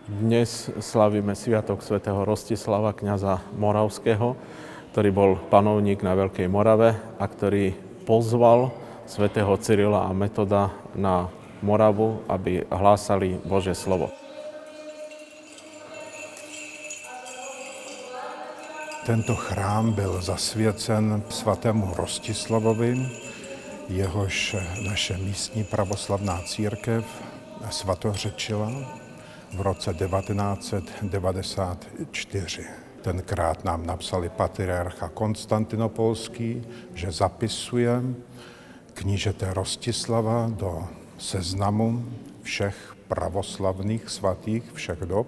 Dnes slavíme sviatok svätého Rostislava, kňaza Moravského, ktorý bol panovník na Veľkej Morave a ktorý pozval svätého Cyrila a Metoda na Moravu, aby hlásali Božie slovo. Tento chrám byl zasvěcen svatému Rostislavovi, jehož naše místní pravoslavná církev svatořečila v roce 1994. Tenkrát nám napsali patriarcha Konstantinopolský, že zapisuje knížete Rostislava do seznamu všech pravoslavných svatých všech dob,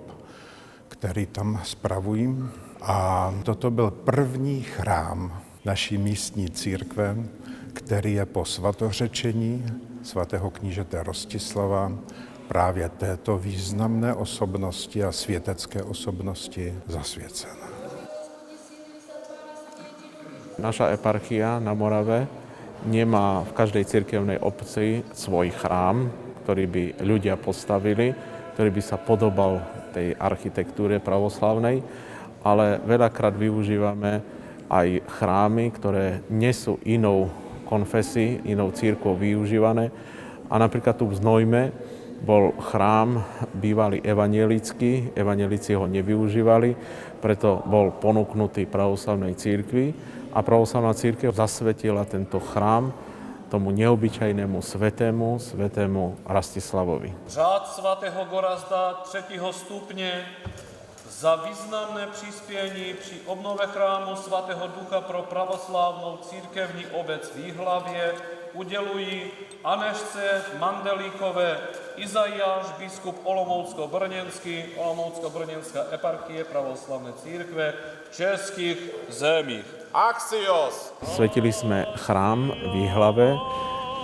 který tam spravují. A toto byl první chrám naší místní církve, který je po svatořečení svatého knížete Rostislava právě této významné osobnosti a světecké osobnosti zasvěcen. Naša eparchia na Morave nemá v každej cirkevnej obci svoj chrám, ktorý by ľudia postavili, ktorý by sa podobal tej architektúre pravoslavnej, ale veľakrát využívame aj chrámy, ktoré nie sú inou konfesí, inou cirkvou využívané. A napríklad tu v Znojme bol chrám bývalý evanjelický, evanjelici ho nevyužívali, preto bol ponúknutý pravoslavnej cirkvi a pravoslavná cirkev zasvetila tento chrám tomu neobyčajnému svätému Rastislavovi. Řád svatého Gorazda 3. stupně za významné přispění při obnove chrámu svatého Ducha pro pravoslávnou církevní obec v Jihlavě udělují Anežce Mandelíkové Izajáš, biskup Olomoucko-Brněnský, Olomoucko-Brněnská eparchie pravoslavné církve v českých zemích. Axios! Svetili sme chrám v Jihlave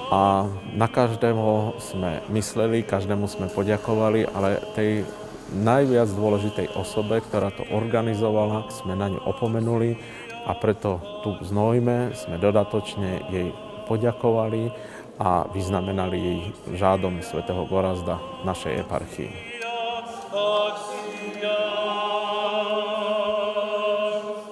a na každého sme mysleli, každému sme poďakovali, ale tej najviac dôležitej osobe, ktorá to organizovala, sme na ňu opomenuli a preto tu v Znojme sme dodatočne jej poďakovali a vyznamenali jej žádom svätého Gorazda našej eparchii.